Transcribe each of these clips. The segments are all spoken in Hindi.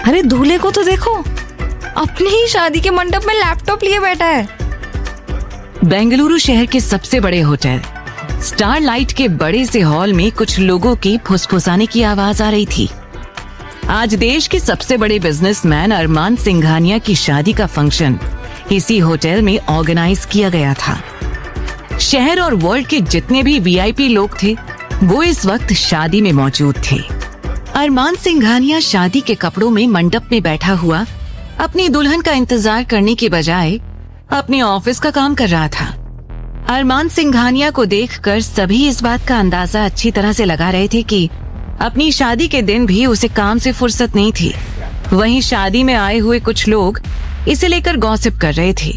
अरे दूल्हे को तो देखो, अपनी ही शादी के मंडप में लैपटॉप लिए बैठा है। बेंगलुरु शहर के सबसे बड़े होटल स्टारलाइट के बड़े से हॉल में कुछ लोगों की फुसफुसाने की आवाज आ रही थी। आज देश के सबसे बड़े बिजनेसमैन अरमान सिंघानिया की शादी का फंक्शन इसी होटल में ऑर्गेनाइज किया गया था। शहर और वर्ल्ड के जितने भी वीआईपी लोग थे वो इस वक्त शादी में मौजूद थे। अरमान सिंघानिया शादी के कपड़ों में मंडप में बैठा हुआ अपनी दुल्हन का इंतजार करने के बजाय अपने ऑफिस का काम कर रहा था। अरमान सिंघानिया को देखकर सभी इस बात का अंदाजा अच्छी तरह से लगा रहे थे कि अपनी शादी के दिन भी उसे काम से फुर्सत नहीं थी। वहीं शादी में आए हुए कुछ लोग इसे लेकर गॉसिप कर रहे थे,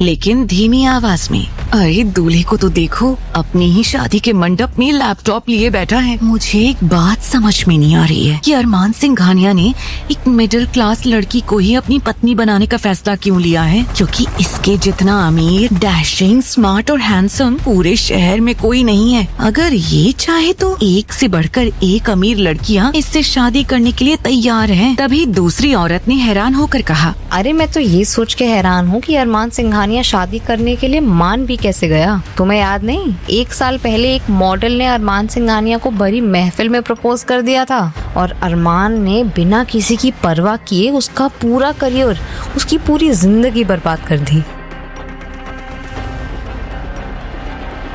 लेकिन धीमी आवाज में। अरे दूल्हे को तो देखो, अपनी ही शादी के मंडप में लैपटॉप लिए बैठा है। मुझे एक बात समझ में नहीं आ रही है कि अरमान सिंघानिया ने एक मिडिल क्लास लड़की को ही अपनी पत्नी बनाने का फैसला क्यों लिया है, क्योंकि इसके जितना अमीर, डैशिंग, स्मार्ट और हैंडसम पूरे शहर में कोई नहीं है। अगर ये चाहे तो एक से बढ़कर एक अमीर लड़कियां इससे शादी करने के लिए तैयार हैं। तभी दूसरी औरत ने हैरान होकर कहा, अरे मैं तो ये सोच के हैरान हूँ कि अरमान सिंघानिया शादी करने के लिए मान भी कैसे गया। तुम्हें याद नहीं, 1 साल पहले एक मॉडल ने अरमान सिंघानिया को बड़ी महफिल में प्रपोज कर दिया था और अरमान ने बिना किसी की परवाह किए उसका पूरा करियर, उसकी पूरी जिंदगी बर्बाद कर दी।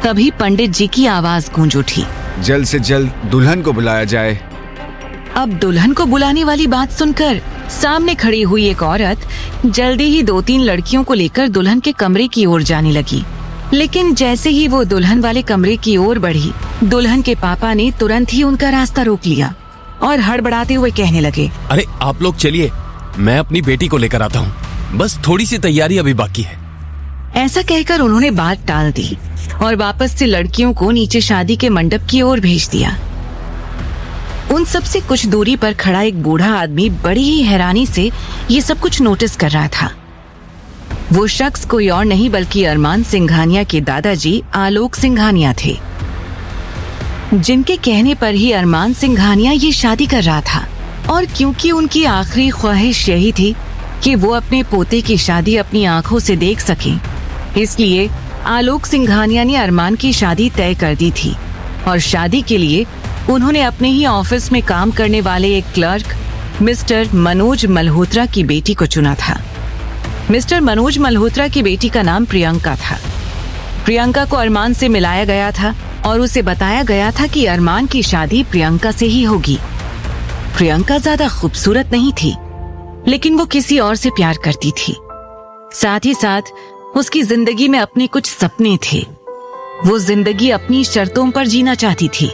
तभी पंडित जी की आवाज गूंज उठी, जल्द से जल्द दुल्हन को बुलाया जाए। अब दुल्हन को बुलाने वाली बात सुनकर सामने खड़ी हुई एक औरत जल्दी ही 2-3 लड़कियों को लेकर दुल्हन के कमरे की ओर जाने लगी। लेकिन जैसे ही वो दुल्हन वाले कमरे की ओर बढ़ी, दुल्हन के पापा ने तुरंत ही उनका रास्ता रोक लिया और हड़बड़ाते हुए कहने लगे, अरे आप लोग चलिए, मैं अपनी बेटी को लेकर आता हूँ, बस थोड़ी सी तैयारी अभी बाकी है। ऐसा कहकर उन्होंने बात टाल दी और वापस से लड़कियों को नीचे शादी के मंडप की ओर भेज दिया। उन सब से कुछ दूरी पर खड़ा एक बूढ़ा आदमी बड़ी ही हैरानी से ये सब कुछ नोटिस कर रहा था। वो शख्स कोई और नहीं बल्कि अरमान सिंघानिया के दादाजी आलोक सिंघानिया थे, जिनके कहने पर ही अरमान सिंघानिया ये शादी कर रहा था। और क्योंकि उनकी आखिरी ख्वाहिश यही थी कि वो अपने पोते की शादी अपनी आंखों से देख सकें, इसलिए आलोक सिंघानिया ने अरमान की शादी तय कर दी थी। और शादी के लिए उन्होंने अपने ही ऑफिस में काम करने वाले एक क्लर्क मिस्टर मनोज मल्होत्रा की बेटी को चुना था। मिस्टर मनोज मल्होत्रा की बेटी का नाम प्रियंका था। प्रियंका को अरमान से मिलाया गया था और उसे बताया गया था कि अरमान की शादी प्रियंका से ही होगी। प्रियंका ज्यादा खूबसूरत नहीं थी, लेकिन वो किसी और से प्यार करती थी। साथ ही साथ उसकी जिंदगी में अपने कुछ सपने थे। वो जिंदगी अपनी शर्तों पर जीना चाहती थी।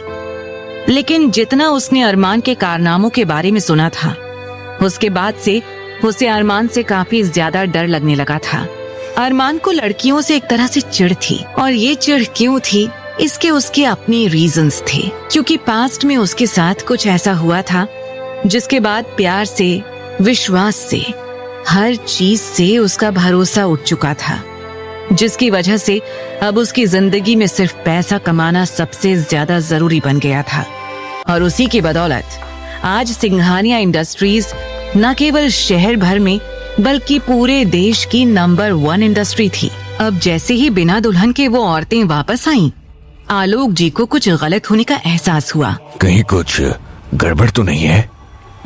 लेकिन जितना उसने अरमान के कारनामों के बारे में सुना था, उसके बाद से उसे अरमान से काफी ज्यादा डर लगने लगा था। अरमान को लड़कियों से एक तरह से चिढ़ थी, और ये चिढ़ क्यों थी, इसके उसके अपने रीजंस थे। क्योंकि पास्ट में उसके साथ कुछ ऐसा हुआ था जिसके बाद प्यार से, विश्वास से, हर चीज से उसका भरोसा उठ चुका था, जिसकी वजह से अब उसकी जिंदगी में सिर्फ पैसा कमाना सबसे ज्यादा जरूरी बन गया था। और उसी की बदौलत आज सिंघानिया इंडस्ट्रीज न केवल शहर भर में बल्कि पूरे देश की नंबर 1 इंडस्ट्री थी। अब जैसे ही बिना दुल्हन के वो औरतें वापस आईं, आलोक जी को कुछ गलत होने का एहसास हुआ। कहीं कुछ गड़बड़ तो नहीं है?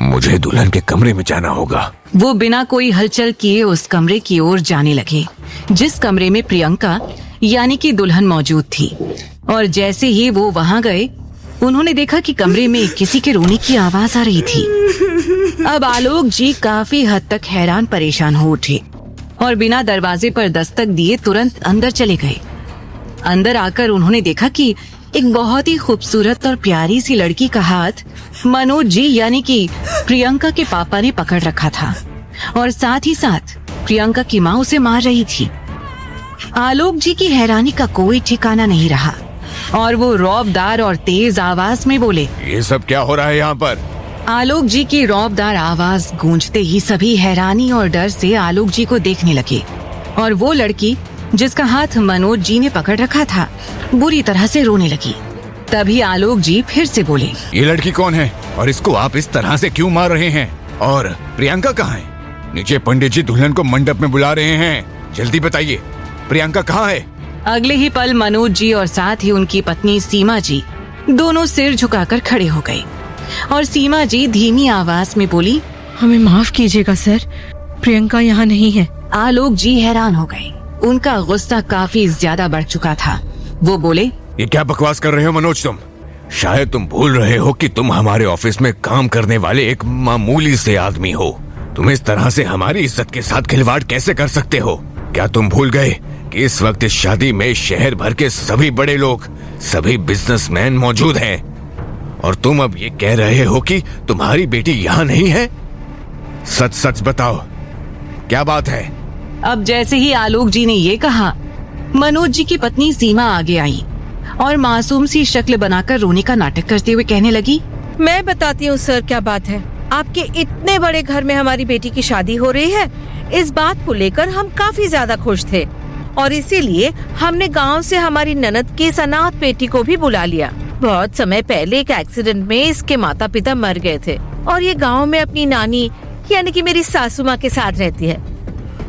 मुझे दुल्हन के कमरे में जाना होगा। वो बिना कोई हलचल किए उस कमरे की ओर जाने लगे जिस कमरे में प्रियंका यानी कि दुल्हन मौजूद थी। और जैसे ही वो वहां गए, उन्होंने देखा कि कमरे में किसी के रोने की आवाज आ रही थी। अब आलोक जी काफी हद तक हैरान परेशान हो उठे और बिना दरवाजे पर दस्तक दिए तुरंत अंदर चले गए। अंदर आकर उन्होंने देखा कि एक बहुत ही खूबसूरत और प्यारी सी लड़की का हाथ मनोज जी यानी कि प्रियंका के पापा ने पकड़ रखा था, और साथ ही साथ प्रियंका की माँ उसे मार रही थी। आलोक जी की हैरानी का कोई ठिकाना नहीं रहा और वो रौबदार और तेज आवाज में बोले, ये सब क्या हो रहा है यहाँ पर? आलोक जी की रौबदार आवाज गूंजते ही सभी हैरानी और डर से आलोक जी को देखने लगे, और वो लड़की जिसका हाथ मनोज जी ने पकड़ रखा था बुरी तरह से रोने लगी। तभी आलोक जी फिर से बोले, ये लड़की कौन है और इसको आप इस तरह से क्यों मार रहे हैं? और प्रियंका कहाँ है? नीचे पंडित जी दुल्हन को मंडप में बुला रहे हैं, जल्दी बताइए प्रियंका कहाँ है? अगले ही पल मनोज जी और साथ ही उनकी पत्नी सीमा जी दोनों सिर झुकाकर खड़े हो गए और सीमा जी धीमी आवाज में बोली, हमें माफ कीजिएगा सर, प्रियंका यहाँ नहीं है। आलोक जी हैरान हो गए। उनका गुस्सा काफी ज्यादा बढ़ चुका था। वो बोले, ये क्या बकवास कर रहे हो मनोज तुम? शायद तुम भूल रहे हो कि तुम हमारे ऑफिस में काम करने वाले एक मामूली से आदमी हो। तुम इस तरह से हमारी इज्जत के साथ खिलवाड़ कैसे कर सकते हो? क्या तुम भूल गए कि इस वक्त इस शादी में शहर भर के सभी बड़े लोग, सभी बिजनेसमैन मौजूद हैं और तुम अब ये कह रहे हो कि तुम्हारी बेटी यहाँ नहीं है? सच सच बताओ, क्या बात है? अब जैसे ही आलोक जी ने ये कहा, मनोज जी की पत्नी सीमा आगे आई और मासूम सी शक्ल बनाकर रोने का नाटक करते हुए कहने लगी, मैं बताती हूँ सर क्या बात है। आपके इतने बड़े घर में हमारी बेटी की शादी हो रही है, इस बात को लेकर हम काफी ज्यादा खुश थे और इसीलिए हमने गांव से हमारी ननद की अनाथ बेटी को भी बुला लिया। बहुत समय पहले एक एक्सीडेंट में इसके माता पिता मर गए थे और ये गांव में अपनी नानी यानी कि मेरी सासू माँ के साथ रहती है।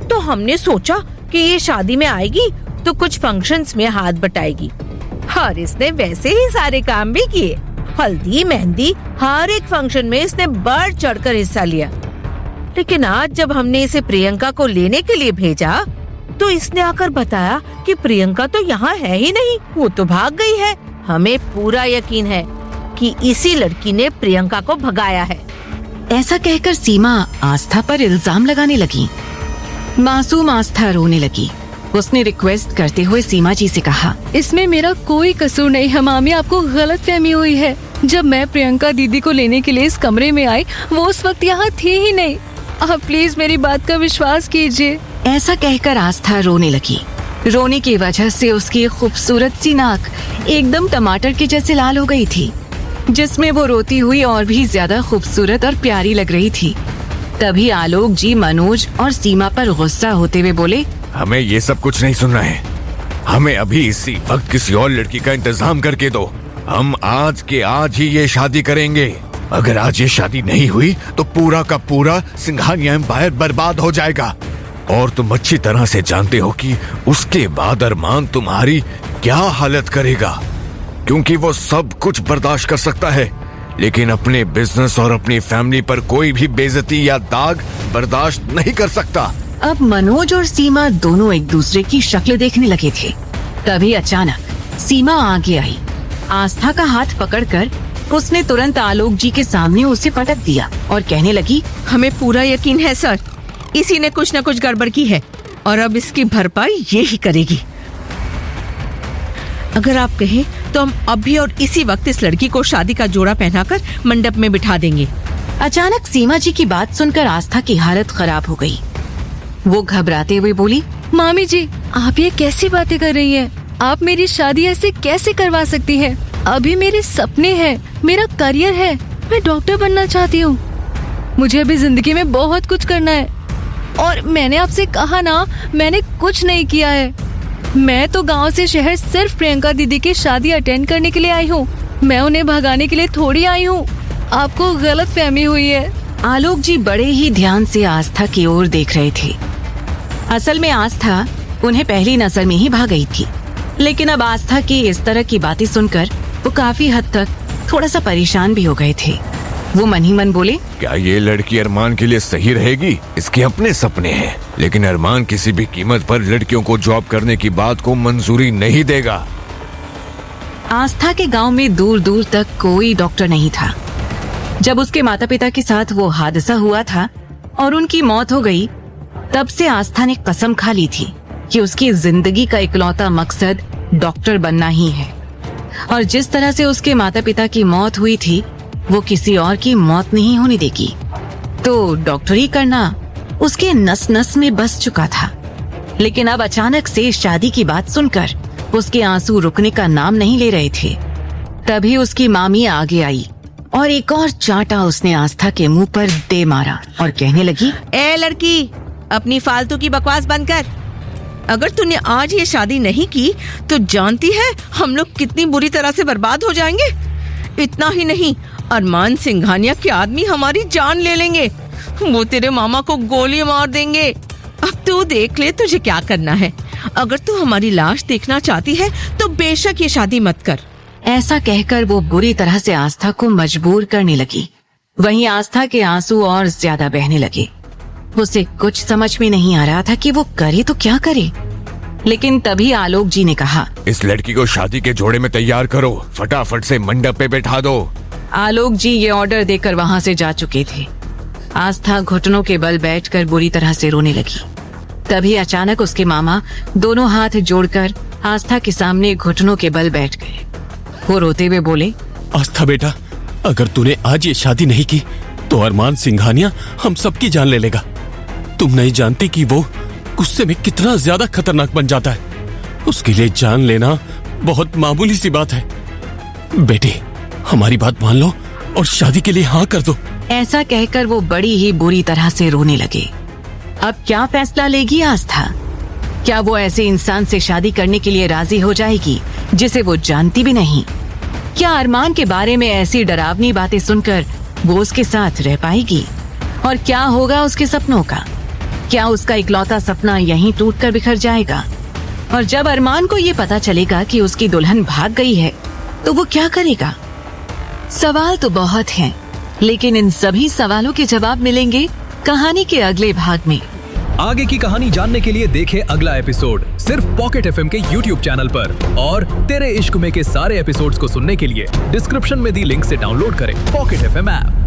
तो हमने सोचा कि ये शादी में आएगी तो कुछ फंक्शंस में हाथ बटाएगी और इसने वैसे ही सारे काम भी किए। हल्दी मेहंदी हर एक फंक्शन में इसने बढ़ चढ़कर हिस्सा लिया। लेकिन आज जब हमने इसे प्रियंका को लेने के लिए भेजा तो इसने आकर बताया कि प्रियंका तो यहाँ है ही नहीं, वो तो भाग गई है। हमें पूरा यकीन है कि इसी लड़की ने प्रियंका को भगाया है। ऐसा कहकर सीमा आस्था पर इल्जाम लगाने लगी। मासूम आस्था रोने लगी। उसने रिक्वेस्ट करते हुए सीमा जी से कहा, इसमें मेरा कोई कसूर नहीं है मामी, आपको गलतफहमी हुई है। जब मैं प्रियंका दीदी को लेने के लिए इस कमरे में आई, वो उस वक्त यहाँ थी ही नहीं। आप प्लीज मेरी बात का विश्वास कीजिए। ऐसा कहकर आस्था रोने लगी। रोने की वजह से उसकी खूबसूरत सी नाक एकदम टमाटर के जैसे लाल हो गई थी, जिसमें वो रोती हुई और भी ज्यादा खूबसूरत और प्यारी लग रही थी। तभी आलोक जी मनोज और सीमा पर गुस्सा होते हुए बोले, हमें ये सब कुछ नहीं सुनना है। हमें अभी इसी वक्त किसी और लड़की का इंतजाम करके दो। हम आज के आज ही ये शादी करेंगे। अगर आज ये शादी नहीं हुई तो पूरा का पूरा सिंघानिया एम्पायर बर्बाद हो जाएगा। और तुम अच्छी तरह से जानते हो कि उसके बाद अरमान तुम्हारी क्या हालत करेगा, क्योंकि वो सब कुछ बर्दाश्त कर सकता है लेकिन अपने बिजनेस और अपनी फैमिली पर कोई भी बेइज्जती या दाग बर्दाश्त नहीं कर सकता। अब मनोज और सीमा दोनों एक दूसरे की शक्ल देखने लगे थे। तभी अचानक सीमा आगे आई। आस्था का हाथ पकड़कर उसने तुरंत आलोक जी के सामने उसे पटक दिया और कहने लगी, हमें पूरा यकीन है सर, इसी ने कुछ न कुछ गड़बड़ की है और अब इसकी भरपाई ये ही करेगी। अगर आप कहें तो हम अभी और इसी वक्त इस लड़की को शादी का जोड़ा पहनाकर मंडप में बिठा देंगे। अचानक सीमा जी की बात सुनकर आस्था की हालत खराब हो गई। वो घबराते हुए बोली, मामी जी, आप ये कैसी बातें कर रही हैं? आप मेरी शादी ऐसे कैसे करवा सकती हैं? अभी मेरे सपने हैं, मेरा करियर है, मैं डॉक्टर बनना चाहती हूँ। मुझे अभी जिंदगी में बहुत कुछ करना है और मैंने आपसे कहा ना, मैंने कुछ नहीं किया है। मैं तो गांव से शहर सिर्फ प्रियंका दीदी की शादी अटेंड करने के लिए आई हूँ। मैं उन्हें भगाने के लिए थोड़ी आई हूँ। आपको गलतफहमी हुई है। आलोक जी बड़े ही ध्यान से आस्था की ओर देख रहे थे। असल में आस्था उन्हें पहली नजर में ही भाग गई थी, लेकिन अब आस्था की इस तरह की बातें सुनकर वो काफी हद तक थोड़ा सा परेशान भी हो गए थे। वो मन ही मन बोले, क्या ये लड़की अरमान के लिए सही रहेगी? इसके अपने सपने हैं, लेकिन अरमान किसी भी कीमत पर लड़कियों को जॉब करने की बात को मंजूरी नहीं देगा। आस्था के गांव में दूर दूर तक कोई डॉक्टर नहीं था। जब उसके माता पिता के साथ वो हादसा हुआ था और उनकी मौत हो गई, तब से आस्था ने कसम खा ली थी कि उसकी जिंदगी का इकलौता मकसद डॉक्टर बनना ही है। और जिस तरह से उसके माता पिता की मौत हुई थी, वो किसी और की मौत नहीं होने देगी। तो डॉक्टरी करना उसके नस नस में बस चुका था। लेकिन अब अचानक से शादी की बात सुनकर उसके आंसू रुकने का नाम नहीं ले रहे थे। तभी उसकी मामी आगे आई और एक और चांटा उसने आस्था के मुंह पर दे मारा और कहने लगी, ए लड़की, अपनी फालतू की बकवास बंद कर। अगर तूने आज ये शादी नहीं की तो जानती है हम लोग कितनी बुरी तरह से बर्बाद हो जाएंगे। इतना ही नहीं, अरमान सिंघानिया के आदमी हमारी जान ले लेंगे। वो तेरे मामा को गोली मार देंगे। अब तू देख ले तुझे क्या करना है। अगर तू हमारी लाश देखना चाहती है तो बेशक ये शादी मत कर। ऐसा कहकर वो बुरी तरह से आस्था को मजबूर करने लगी। वहीं आस्था के आंसू और ज्यादा बहने लगे। उसे कुछ समझ में नहीं आ रहा था कि वो करे तो क्या करे। लेकिन तभी आलोक जी ने कहा, इस लड़की को शादी के जोड़े में तैयार करो, फटाफट से मंडप पे बैठा दो। आलोक जी ये ऑर्डर देकर वहां से जा चुके थे। आस्था घुटनों के बल बैठकर बुरी तरह से रोने लगी। तभी अचानक उसके मामा दोनों हाथ जोड़कर आस्था के सामने घुटनों के बल बैठ गए। वो रोते हुए बोले, आस्था बेटा, अगर तूने आज ये शादी नहीं की तो अरमान सिंघानिया हम सबकी जान ले लेगा। तुम नहीं जानती कि वो गुस्से में कितना ज्यादा खतरनाक बन जाता है। उसके लिए जान लेना बहुत मामूली सी बात है। बेटी, हमारी बात मान लो और शादी के लिए हाँ कर दो। ऐसा कहकर वो बड़ी ही बुरी तरह से रोने लगे। अब क्या फैसला लेगी आस्था? क्या वो ऐसे इंसान से शादी करने के लिए राजी हो जाएगी जिसे वो जानती भी नहीं? क्या अरमान के बारे में ऐसी डरावनी बातें सुनकर वो उसके साथ रह पाएगी? और क्या होगा उसके सपनों का? क्या उसका इकलौता सपना यहीं टूटकर बिखर जाएगा? और जब अरमान को ये पता चलेगा कि उसकी दुल्हन भाग गई है तो वो क्या करेगा? सवाल तो बहुत हैं, लेकिन इन सभी सवालों के जवाब मिलेंगे कहानी के अगले भाग में। आगे की कहानी जानने के लिए देखें अगला एपिसोड सिर्फ पॉकेट एफएम के YouTube चैनल पर। और तेरे इश्क में के सारे एपिसोड्स को सुनने के लिए डिस्क्रिप्शन में दी लिंक से डाउनलोड करें पॉकेट एफएम ऐप।